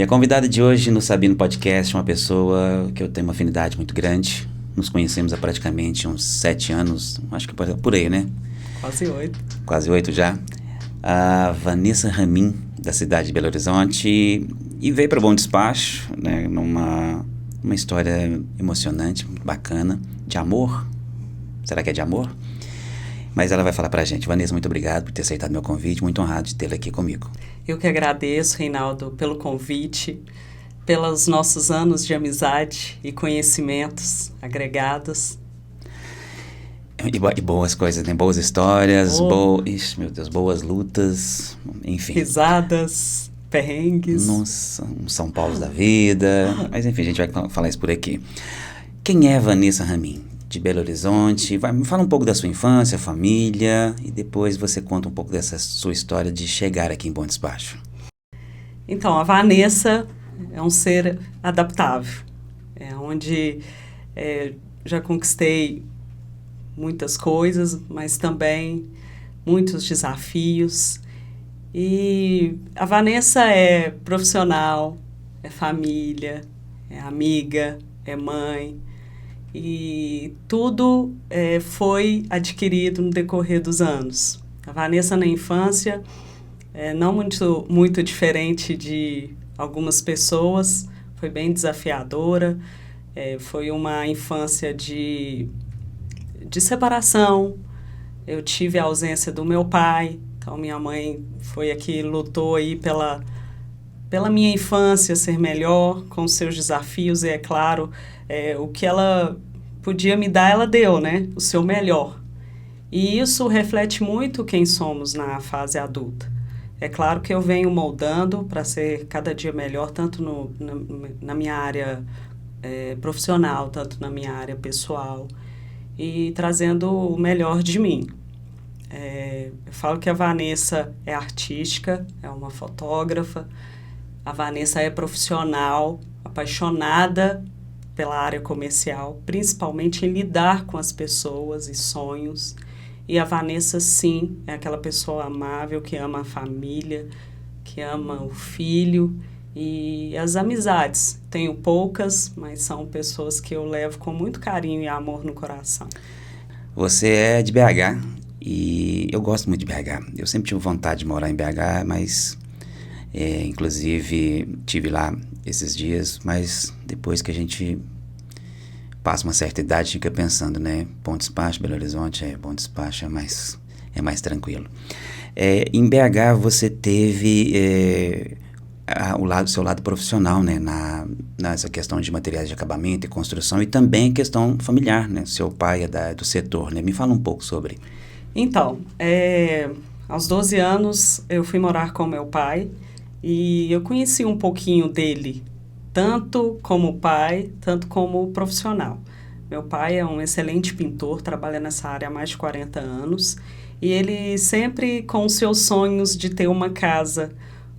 Minha convidada de hoje no Sabino Podcast é uma pessoa que eu tenho uma afinidade muito grande. Nos conhecemos há praticamente uns 7 anos, acho que por aí, né? Quase 8. Quase 8 já. A Vanessa Ramin, da cidade de Belo Horizonte, e veio para o Bom Despacho, né, uma história emocionante, muito bacana, de amor. Será que é de amor? Mas ela vai falar pra gente. Vanessa, muito obrigado por ter aceitado meu convite, muito honrado de tê-la aqui comigo. Eu que agradeço, Reinaldo, pelo convite, pelos nossos anos de amizade e conhecimentos agregados. E boas coisas, né? Boas histórias, Ixi, meu Deus, boas lutas, enfim. Risadas, perrengues. Nossa, um São Paulo da vida. Mas enfim, a gente vai falar isso por aqui. Quem é Vanessa Ramin? De Belo Horizonte. Me fala um pouco da sua infância, família, e depois você conta um pouco dessa sua história de chegar aqui em Bom Despacho. Então, a Vanessa é um ser adaptável. É onde já conquistei muitas coisas, mas também muitos desafios. E a Vanessa é profissional, é família, é amiga, é mãe. E tudo foi adquirido no decorrer dos anos. A Vanessa na infância, não muito diferente de algumas pessoas, foi bem desafiadora, foi uma infância de separação. Eu tive a ausência do meu pai, então minha mãe foi a que lutou aí pela minha infância ser melhor, com os seus desafios, e é claro, o que ela podia me dar, ela deu, né? O seu melhor. E isso reflete muito quem somos na fase adulta. É claro que eu venho moldando para ser cada dia melhor, tanto na minha área profissional, tanto na minha área pessoal, e trazendo o melhor de mim. Eu falo que a Vanessa é artística, é uma fotógrafa. A Vanessa é profissional, apaixonada pela área comercial, principalmente em lidar com as pessoas e sonhos. E a Vanessa, sim, é aquela pessoa amável que ama a família, que ama o filho e as amizades. Tenho poucas, mas são pessoas que eu levo com muito carinho e amor no coração. Você é de BH e eu gosto muito de BH. Eu sempre tive vontade de morar em BH, mas inclusive tive lá esses dias, mas depois que a gente passa uma certa idade, fica pensando, né? Bom Despacho, Belo Horizonte, Bom Despacho é mais tranquilo. Em BH você teve o seu lado profissional, né? Nessa questão de materiais de acabamento e construção, e também questão familiar, né? Seu pai é do setor, né? Me fala um pouco sobre. Então, aos 12 anos eu fui morar com meu pai e eu conheci um pouquinho dele, tanto como pai, tanto como profissional. Meu pai é um excelente pintor, trabalha nessa área há mais de 40 anos, e ele sempre com os seus sonhos de ter uma casa.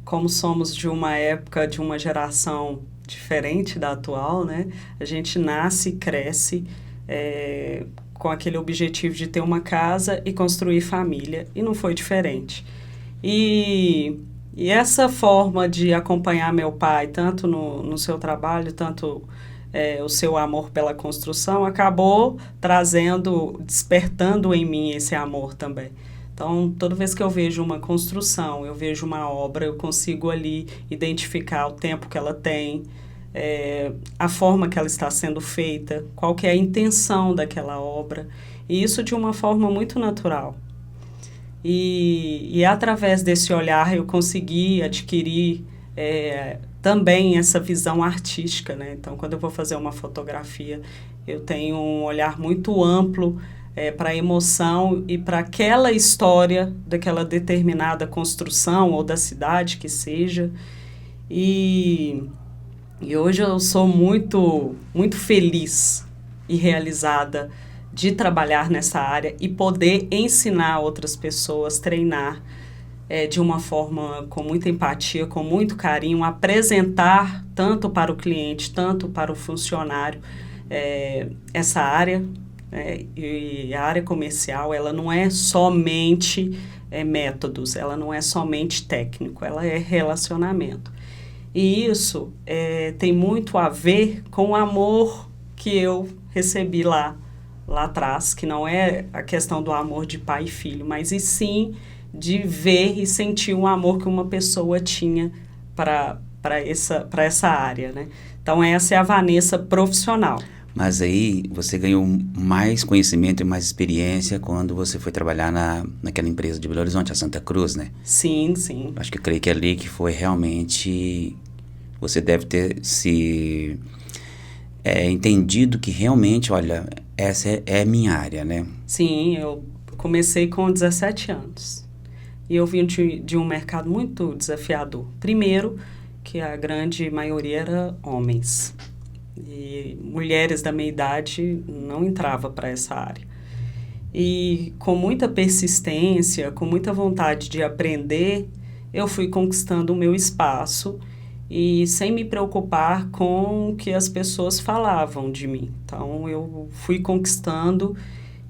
Como somos de uma época, de uma geração diferente da atual, né? A gente nasce e cresce com aquele objetivo de ter uma casa e construir família, e não foi diferente. E essa forma de acompanhar meu pai, tanto no seu trabalho, tanto o seu amor pela construção, acabou despertando em mim esse amor também. Então, toda vez que eu vejo uma construção, eu vejo uma obra, eu consigo ali identificar o tempo que ela tem, a forma que ela está sendo feita, qual que é a intenção daquela obra, e isso de uma forma muito natural. E através desse olhar eu consegui adquirir também essa visão artística, né? Então, quando eu vou fazer uma fotografia, eu tenho um olhar muito amplo para a emoção e para aquela história daquela determinada construção ou da cidade que seja. E hoje eu sou muito, muito feliz e realizada de trabalhar nessa área e poder ensinar outras pessoas, treinar de uma forma com muita empatia, com muito carinho, apresentar tanto para o cliente, tanto para o funcionário essa área. E a área comercial, ela não é somente métodos, ela não é somente técnico, ela é relacionamento. E isso tem muito a ver com o amor que eu recebi lá atrás, que não é a questão do amor de pai e filho, mas e sim de ver e sentir o amor que uma pessoa tinha para essa área, né? Então, essa é a Vanessa profissional. Mas aí você ganhou mais conhecimento e mais experiência quando você foi trabalhar naquela empresa de Belo Horizonte, a Santa Cruz, né? Sim, sim. Acho que eu creio que é ali que foi realmente... Você deve ter se entendido que realmente, olha, essa é minha área, né? Sim, eu comecei com 17 anos. E eu vim de um mercado muito desafiador. Primeiro, que a grande maioria era homens. E mulheres da minha idade não entrava para essa área. E com muita persistência, com muita vontade de aprender, eu fui conquistando o meu espaço e sem me preocupar com o que as pessoas falavam de mim. Então, eu fui conquistando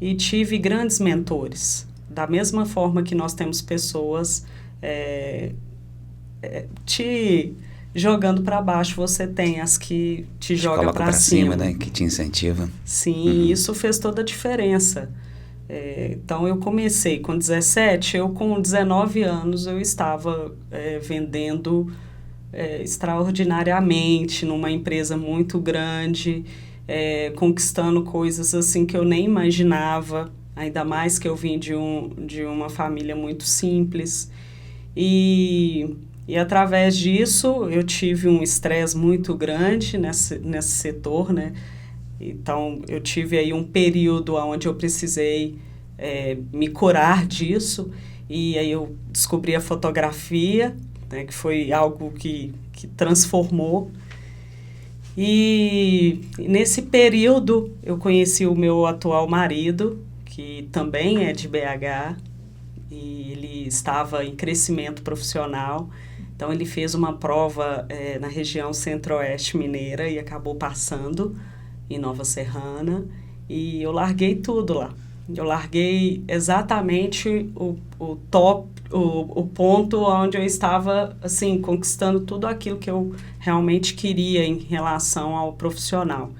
e tive grandes mentores. Da mesma forma que nós temos pessoas te jogando para baixo, você tem as que te jogam para cima, né? Que te incentiva. Sim, isso fez toda a diferença. Então, eu comecei com 17, eu com 19 anos, eu estava vendendo extraordinariamente numa empresa muito grande, conquistando coisas assim que eu nem imaginava, ainda mais que eu vim de uma família muito simples. E através disso eu tive um estresse muito grande nesse setor, né? Então eu tive aí um período onde eu precisei me curar disso, e aí eu descobri a fotografia, né, que foi algo que transformou. E nesse período eu conheci o meu atual marido, que também é de BH, e ele estava em crescimento profissional. Então ele fez uma prova na região centro-oeste mineira e acabou passando em Nova Serrana, e eu larguei tudo lá. Eu larguei exatamente o ponto onde eu estava, assim, conquistando tudo aquilo que eu realmente queria em relação ao profissional.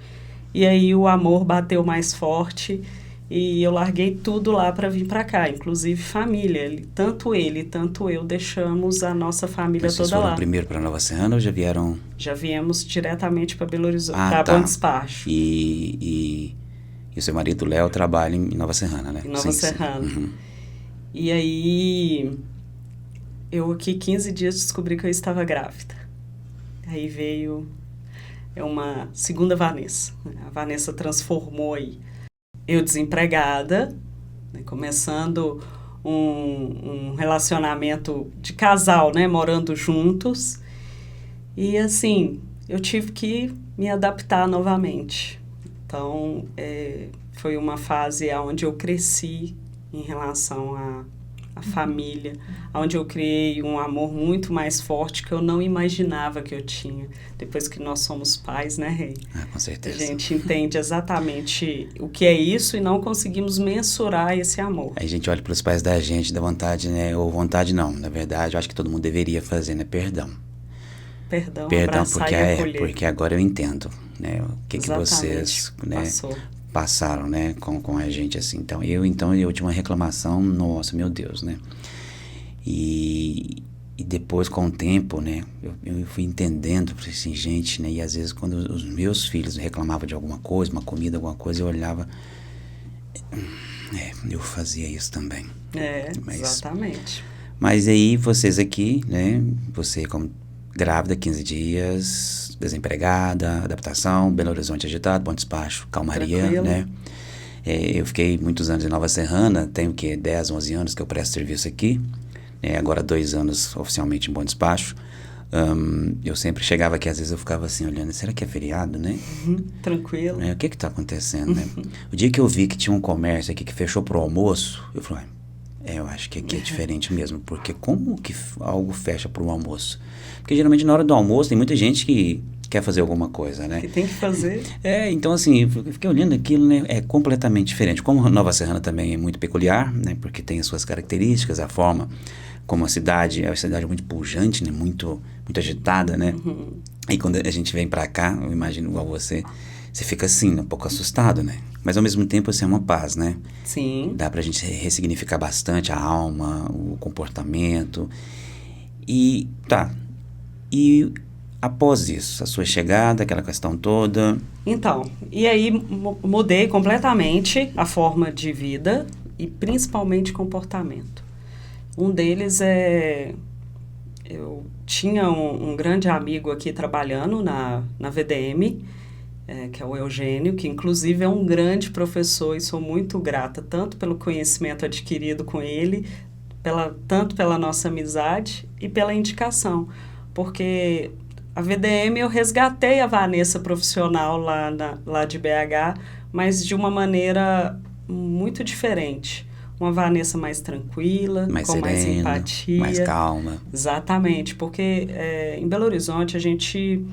E aí o amor bateu mais forte e eu larguei tudo lá para vir para cá, inclusive família. Tanto ele, tanto eu deixamos a nossa família Mas toda lá. vocês foram primeiro para Nova Serrana ou já vieram? Já viemos diretamente para Belo Horizonte, para Bom Despacho. E o seu marido, Léo, trabalha em Nova Serrana, né? Em Nova Serrana. Sim. Uhum. E aí, eu aqui 15 dias descobri que eu estava grávida. Aí veio uma segunda Vanessa. A Vanessa transformou aí. Eu desempregada, né, começando um relacionamento de casal, né, morando juntos. E assim, eu tive que me adaptar novamente. Então, foi uma fase onde eu cresci em relação à família, onde eu criei um amor muito mais forte que eu não imaginava que eu tinha. Depois que nós somos pais, né, Rei? Com certeza. A gente entende exatamente o que é isso e não conseguimos mensurar esse amor. Aí a gente olha para os pais da gente, dá vontade, né? Ou vontade não, na verdade, eu acho que todo mundo deveria fazer, né? Perdão, porque agora eu entendo, né? O que vocês, né, passaram, né, com a gente, assim. Então eu tinha uma reclamação, nossa, meu Deus, né? E depois, com o tempo, né, eu fui entendendo, falei assim, gente, né? E às vezes quando os meus filhos reclamavam de alguma coisa, uma comida, alguma coisa, eu olhava, eu fazia isso também. Exatamente. Mas aí vocês aqui, né, você como grávida, 15 dias, desempregada, adaptação, Belo Horizonte agitado, Bom Despacho, calmaria, tranquilo, né? Eu fiquei muitos anos em Nova Serrana, tenho 10, 11 anos que eu presto serviço aqui, agora 2 anos oficialmente em Bom Despacho. Eu sempre chegava aqui, às vezes eu ficava assim, olhando, será que é feriado, né? Tranquilo. O que está acontecendo, né? O dia que eu vi que tinha um comércio aqui que fechou pro almoço, eu falei, eu acho que aqui é diferente mesmo, porque como que algo fecha pro almoço? Porque geralmente na hora do almoço tem muita gente que quer fazer alguma coisa, né? Que tem que fazer. Então assim, eu fiquei olhando aquilo, né? É completamente diferente. Como Nova Serrana também é muito peculiar, né? Porque tem as suas características, a forma como a cidade é uma cidade muito pujante, né? Muito agitada, né? E quando a gente vem pra cá, eu imagino igual você fica assim, um pouco assustado, né? Mas ao mesmo tempo, assim, é uma paz, né? Sim. Dá pra gente ressignificar bastante a alma, o comportamento. E tá. E após isso, a sua chegada, aquela questão toda. Então, e aí mudei completamente a forma de vida e principalmente comportamento. Um deles é... Eu tinha um grande amigo aqui trabalhando na VDM, que é o Eugênio, que inclusive é um grande professor e sou muito grata, tanto pelo conhecimento adquirido com ele, tanto pela nossa amizade e pela indicação. Porque a VDM eu resgatei a Vanessa profissional lá de BH, mas de uma maneira muito diferente. Uma Vanessa mais tranquila, Mais com mais serena, empatia. mais calma. Exatamente, porque em Belo Horizonte a gente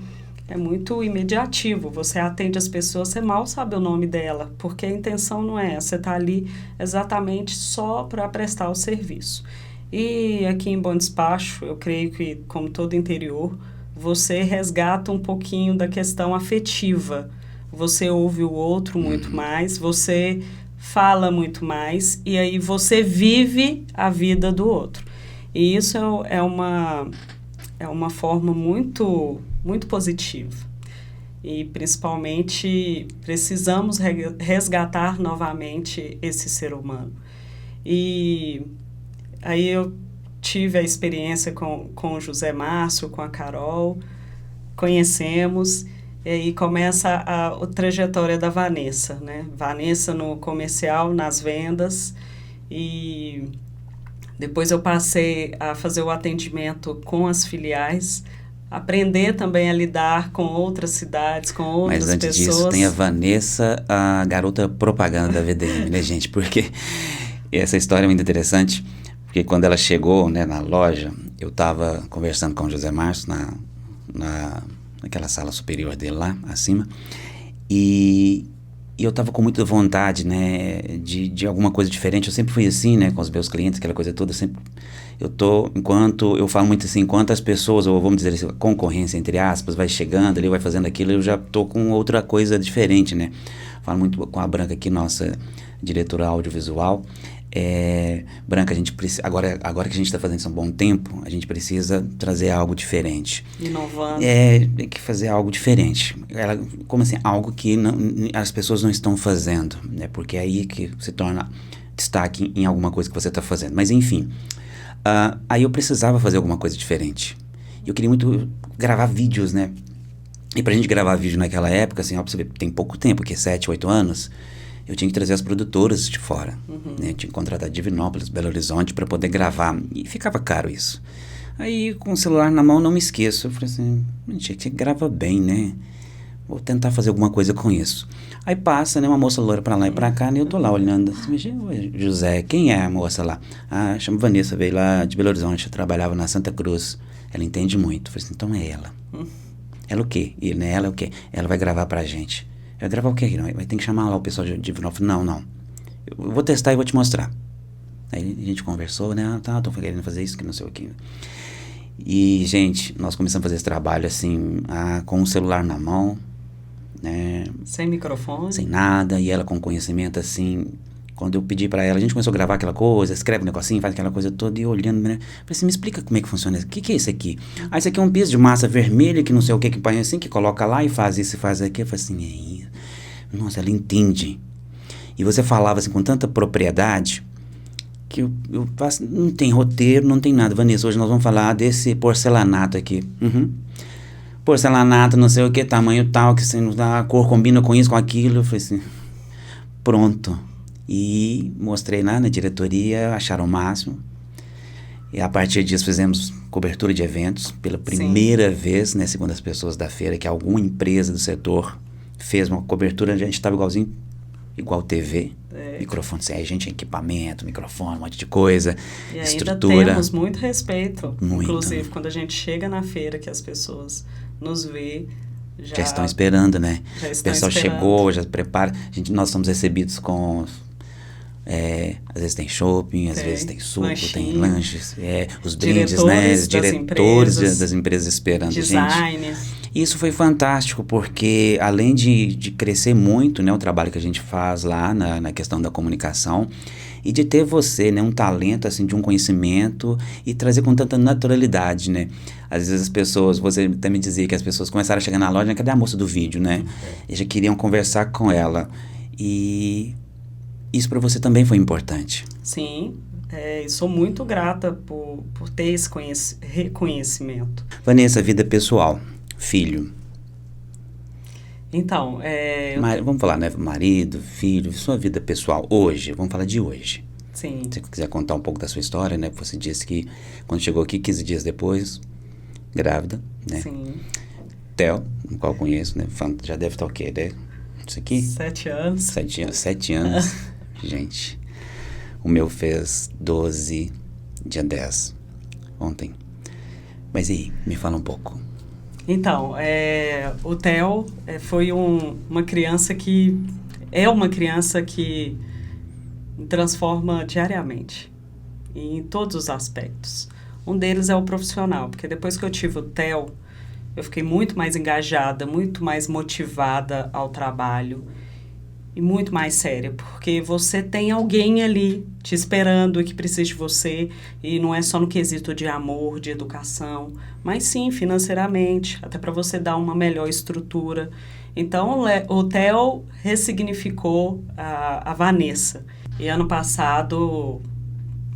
é muito imediativo. Você atende as pessoas, você mal sabe o nome dela, porque a intenção não é essa. Você está ali exatamente só para prestar o serviço. E aqui em Bom Despacho, eu creio que, como todo interior, você resgata um pouquinho da questão afetiva. Você ouve o outro muito mais, você fala muito mais, e aí você vive a vida do outro. E isso é uma forma muito, muito positiva. E, principalmente, precisamos resgatar novamente esse ser humano. E aí eu tive a experiência com o José Márcio, com a Carol, conhecemos, e aí começa a trajetória da Vanessa, né? Vanessa no comercial, nas vendas, e depois eu passei a fazer o atendimento com as filiais, aprender também a lidar com outras cidades, com outras pessoas. Mas antes disso, tem a Vanessa, a garota propaganda da VDM, né, gente? Porque essa história é muito interessante, porque quando ela chegou, né, na loja, eu estava conversando com o José Márcio naquela sala superior dele lá, acima, e eu estava com muita vontade, né, de alguma coisa diferente. Eu sempre fui assim, né, com os meus clientes, aquela coisa toda, eu falo muito assim, enquanto as pessoas, ou vamos dizer assim, a concorrência, entre aspas, vai chegando ali, vai fazendo aquilo, eu já tô com outra coisa diferente, né. Falo muito com a Branca aqui, nossa diretora audiovisual. Branca, a gente precisa, agora que a gente está fazendo isso há um bom tempo, a gente precisa trazer algo diferente. Inovando. Tem que fazer algo diferente. Como assim? Algo que as pessoas não estão fazendo, né? Porque é aí que se torna destaque em alguma coisa que você está fazendo. Mas enfim, aí eu precisava fazer alguma coisa diferente. Eu queria muito gravar vídeos, né? E pra gente gravar vídeo naquela época, assim, ó, pra você ver, tem pouco tempo, que 7, 8 anos, eu tinha que trazer as produtoras de fora, né? Eu tinha que contratar Divinópolis, Belo Horizonte para poder gravar, e ficava caro isso. Aí, com o celular na mão, não me esqueço. Eu falei assim, gente, grava bem, né? Vou tentar fazer alguma coisa com isso. Aí passa, né, uma moça loira pra lá e pra cá, né? Eu tô lá olhando assim, José, quem é a moça lá? Ah, chama Vanessa, veio lá de Belo Horizonte, trabalhava na Santa Cruz. Ela entende muito. Eu falei assim, então é ela. Ela o quê? E né, ela o quê? Ela vai gravar pra gente. Vai gravar o quê? Vai ter que chamar lá o pessoal de Divinópolis. Não. Eu vou testar e vou te mostrar. Aí a gente conversou, né? Tô querendo fazer isso, que não sei o quê. E, gente, nós começamos a fazer esse trabalho, assim, com o celular na mão, né? Sem microfone. Sem nada. E ela com conhecimento, assim... Quando eu pedi pra ela, a gente começou a gravar aquela coisa, escreve um negocinho, faz aquela coisa toda, e olhando, né? Falei assim, me explica como é que funciona isso. O que é isso aqui? Isso aqui é um piso de massa vermelha, que não sei o que põe assim, que coloca lá e faz isso e faz aquilo. Eu falei assim, nossa, ela entende. E você falava assim com tanta propriedade, que eu faço, não tem roteiro, não tem nada. Vanessa, hoje nós vamos falar desse porcelanato aqui. Porcelanato, não sei o que, tamanho tal, que assim, a cor combina com isso, com aquilo. Eu falei assim, pronto. E mostrei lá na diretoria, acharam o máximo. E a partir disso fizemos cobertura de eventos. Pela primeira vez, né, segundo as pessoas da feira, que alguma empresa do setor fez uma cobertura, a gente estava igual TV, microfone, a gente tinha equipamento, microfone, um monte de coisa, e estrutura. Ainda temos muito respeito. Muito. Inclusive, quando a gente chega na feira, que as pessoas nos vê, já estão esperando, né? Já O estão pessoal esperando. chegou, já prepara. Nós somos recebidos com Às vezes tem shopping, às vezes tem suco, tem lanchinho, lanches, os brindes, né? Os diretores das empresas esperando a gente. design. Isso foi fantástico, porque além de crescer muito, né, o trabalho que a gente faz lá na questão da comunicação, e de ter você, né, um talento, assim, de um conhecimento e trazer com tanta naturalidade, né? Às vezes as pessoas, você até me dizia que as pessoas começaram a chegar na loja, né, cadê a moça do vídeo, né? E já queriam conversar com ela. E isso para você também foi importante. Sim, e sou muito grata por ter esse reconhecimento. Vanessa, vida pessoal, filho. Então, vamos falar, né? Marido, filho, sua vida pessoal hoje. Vamos falar de hoje. Sim. Se você quiser contar um pouco da sua história, né? Você disse que quando chegou aqui, 15 dias depois, grávida, né? Sim. Theo, no qual eu conheço, né? Já deve estar o quê, né? Isso aqui? 7 anos. 7 anos. Gente, o meu fez 12, dia 10, ontem. Mas e aí, me fala um pouco. Então, o Theo foi uma criança que... É uma criança que me transforma diariamente, em todos os aspectos. Um deles é o profissional, porque depois que eu tive o Theo, eu fiquei muito mais engajada, muito mais motivada ao trabalho e muito mais séria, porque você tem alguém ali te esperando e que precisa de você, e não é só no quesito de amor, de educação, mas sim financeiramente, até para você dar uma melhor estrutura. Então, o Theo ressignificou a Vanessa. E ano passado,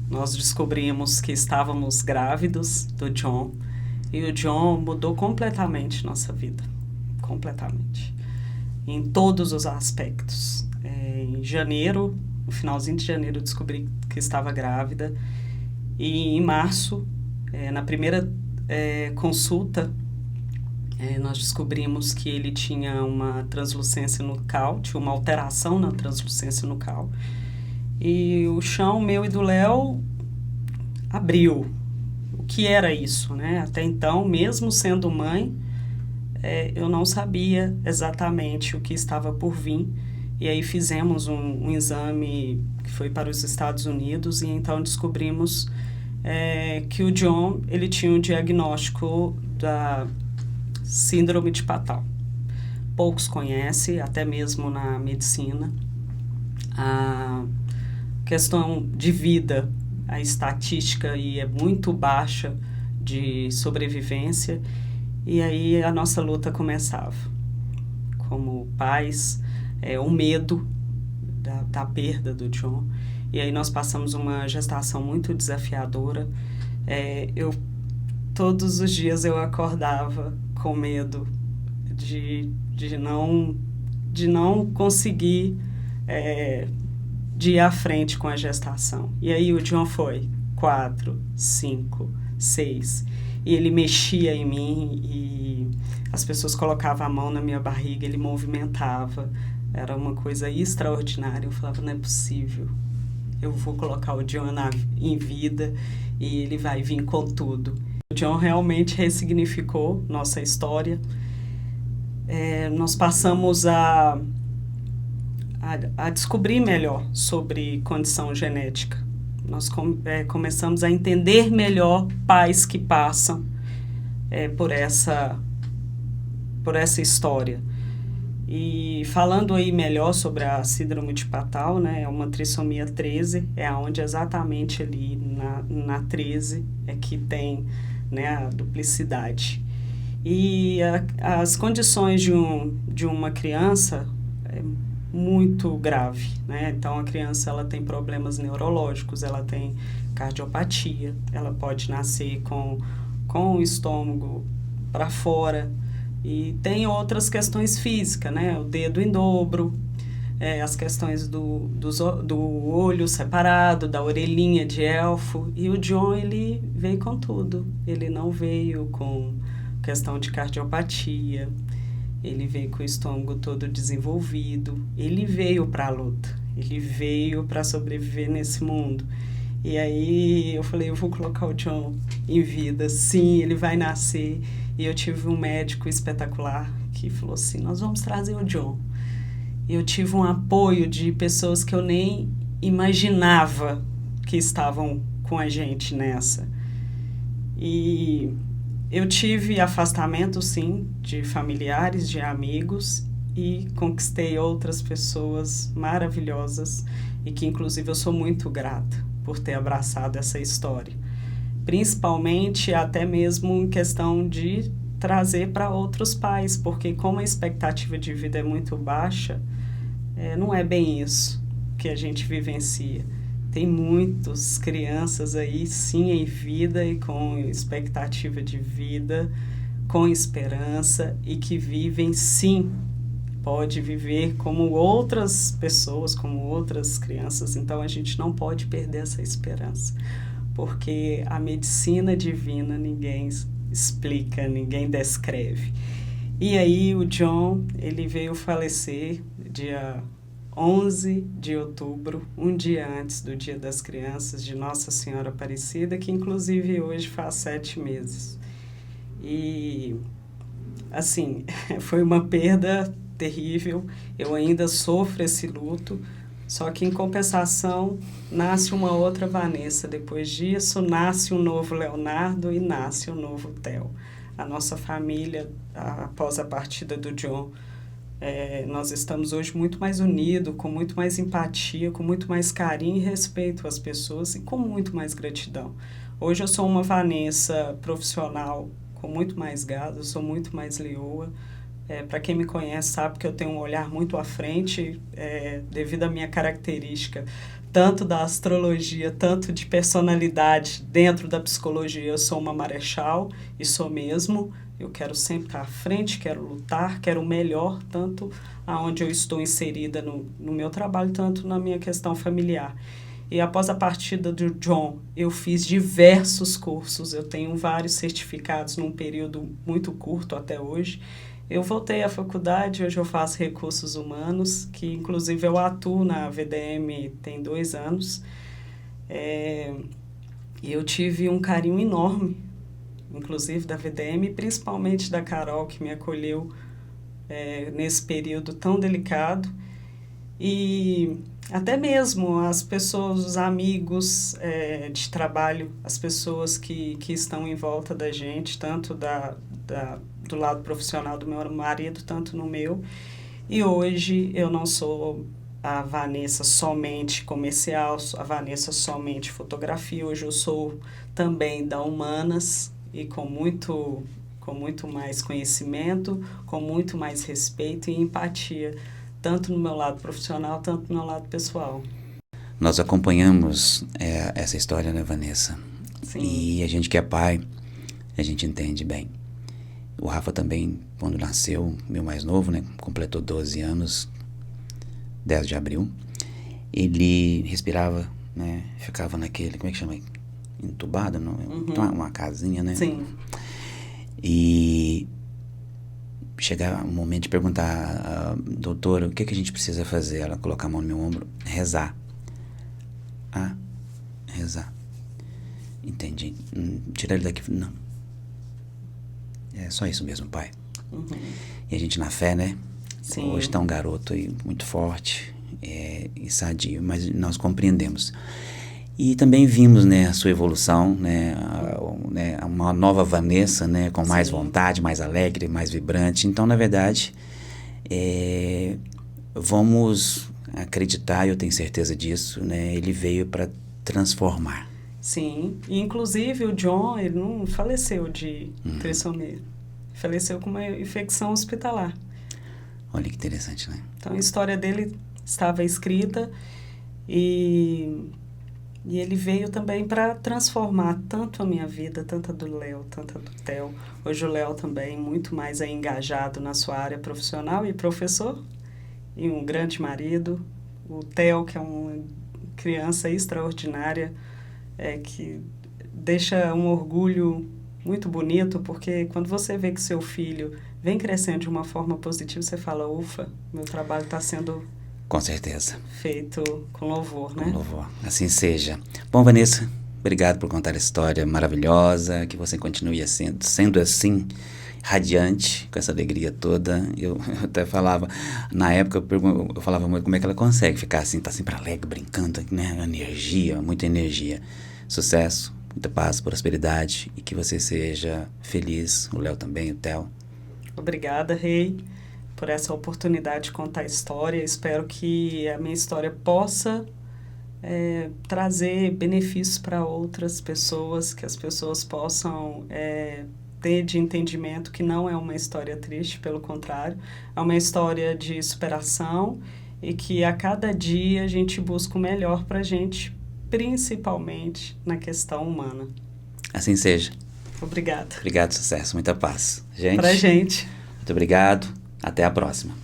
nós descobrimos que estávamos grávidos do John, e o John mudou completamente nossa vida, completamente, em todos os aspectos. Em janeiro, no finalzinho de janeiro, eu descobri que estava grávida, e em março, na primeira consulta, nós descobrimos que ele tinha uma translucência nucal, tinha uma alteração na translucência nucal, e o chão meu e do Léo abriu. O que era isso, né? Até então, mesmo sendo mãe, eu não sabia exatamente o que estava por vir. E aí fizemos um exame que foi para os Estados Unidos, e então descobrimos que o John, ele tinha um diagnóstico da síndrome de Patau. Poucos conhecem, até mesmo na medicina. A questão de vida, a estatística aí é muito baixa de sobrevivência, e aí a nossa luta começava. Como pais, o medo da perda do John, e aí nós passamos uma gestação muito desafiadora. Todos os dias eu acordava com medo de não conseguir de ir à frente com a gestação. E aí o John foi 4, 5, 6, e ele mexia em mim, e as pessoas colocavam a mão na minha barriga, ele movimentava, era uma coisa extraordinária. Eu falava, não é possível, eu vou colocar o John em vida e ele vai vir com tudo. O John realmente ressignificou nossa história. Nós passamos a descobrir melhor sobre condição genética. Nós começamos a entender melhor pais que passam por essa história. E falando aí melhor sobre a síndrome de Patau, né, é uma trissomia 13, onde exatamente ali na 13 é que tem, né, a duplicidade. E as condições de uma criança muito grave, né? Então a criança, ela tem problemas neurológicos, ela tem cardiopatia, ela pode nascer com o estômago para fora, e tem outras questões físicas, né? O dedo em dobro, as questões do olho separado, da orelhinha de elfo. E o John, ele veio com tudo, ele não veio com questão de cardiopatia, ele veio com o estômago todo desenvolvido, ele veio para a luta, ele veio para sobreviver nesse mundo. E aí eu falei, eu vou colocar o John em vida, sim, ele vai nascer. E eu tive um médico espetacular que falou assim, nós vamos trazer o John. E eu tive um apoio de pessoas que eu nem imaginava que estavam com a gente nessa. E eu tive afastamento, sim, de familiares, de amigos, e conquistei outras pessoas maravilhosas e que, inclusive, eu sou muito grata por ter abraçado essa história. Principalmente, até mesmo em questão de trazer para outros pais, porque como a expectativa de vida é muito baixa, não é bem isso que a gente vivencia. Tem muitas crianças aí, sim, em vida e com expectativa de vida, com esperança e que vivem, sim, pode viver como outras pessoas, como outras crianças. Então, a gente não pode perder essa esperança, porque a medicina divina ninguém explica, ninguém descreve. E aí, o John, ele veio falecer dia 11 de outubro, um dia antes do Dia das Crianças de Nossa Senhora Aparecida, que inclusive hoje faz 7 meses. E, assim, foi uma perda terrível, eu ainda sofro esse luto, só que em compensação nasce uma outra Vanessa, depois disso nasce um novo Leonardo e nasce um novo Theo. A nossa família, após a partida do John, nós estamos hoje muito mais unidos, com muito mais empatia, com muito mais carinho e respeito às pessoas e com muito mais gratidão. Hoje eu sou uma Vanessa profissional com muito mais gado, eu sou muito mais leoa. Para quem me conhece sabe que eu tenho um olhar muito à frente, devido à minha característica, tanto da astrologia, tanto de personalidade dentro da psicologia. Eu sou uma marechal e sou mesmo. Eu quero sempre estar à frente, quero lutar, quero o melhor, tanto aonde eu estou inserida no meu trabalho, tanto na minha questão familiar. E após a partida do John, eu fiz diversos cursos, eu tenho vários certificados num período muito curto até hoje. Eu voltei à faculdade, hoje eu faço recursos humanos, que inclusive eu atuo na VDM tem 2 anos. E eu tive um carinho enorme, inclusive da VDM, e principalmente da Carol, que me acolheu nesse período tão delicado. E até mesmo as pessoas, os amigos de trabalho, as pessoas que estão em volta da gente, tanto do lado profissional do meu marido, tanto no meu. E hoje eu não sou a Vanessa somente comercial, a Vanessa somente fotografia. Hoje eu sou também da Humanas e com muito mais conhecimento, com muito mais respeito e empatia, tanto no meu lado profissional, tanto no meu lado pessoal. Nós acompanhamos essa história, né, Vanessa? Sim. E a gente que é pai, a gente entende bem. O Rafa também, quando nasceu, meu mais novo, né, completou 12 anos, 10 de abril, ele respirava, né, ficava naquele, como é que chama? Entubado, não? Uma casinha, né? Sim. E chegava um momento de perguntar, doutora, o que a gente precisa fazer? Ela colocar a mão no meu ombro, rezar. Rezar. Entendi. Tirar ele daqui. Não. É só isso mesmo, pai. E a gente na fé, né? Sim. Hoje está um garoto aí muito forte e sadio, mas nós compreendemos. E também vimos, né, a sua evolução, né, uma nova Vanessa, né, com mais vontade, mais alegre, mais vibrante. Então, na verdade, vamos acreditar, eu tenho certeza disso, né, ele veio para transformar. Sim, e inclusive o John, ele não faleceu de trissomia, faleceu com uma infecção hospitalar. Olha que interessante, né? Então a história dele estava escrita e ele veio também para transformar tanto a minha vida, tanto a do Léo, tanto a do Theo. Hoje o Léo também muito mais engajado na sua área profissional e professor, e um grande marido. O Theo, que é uma criança extraordinária, que deixa um orgulho muito bonito, porque quando você vê que seu filho vem crescendo de uma forma positiva, você fala, ufa, meu trabalho está sendo... Com certeza. Feito com louvor, né? Com louvor. Assim seja. Bom, Vanessa, obrigado por contar a história maravilhosa, que você continue sendo assim, radiante, com essa alegria toda. Eu até falava, na época eu falava muito como é que ela consegue ficar assim, tá sempre alegre, brincando, né? Energia, muita energia. Sucesso, muita paz, prosperidade e que você seja feliz, o Léo também, o Theo. Obrigada, Rei, por essa oportunidade de contar a história. Espero que a minha história possa trazer benefícios para outras pessoas, que as pessoas possam ter de entendimento que não é uma história triste, pelo contrário, é uma história de superação e que a cada dia a gente busca o melhor para a gente, principalmente na questão humana. Assim seja. Obrigada. Obrigado, sucesso, muita paz. Gente, Pra gente. muito obrigado. Até a próxima.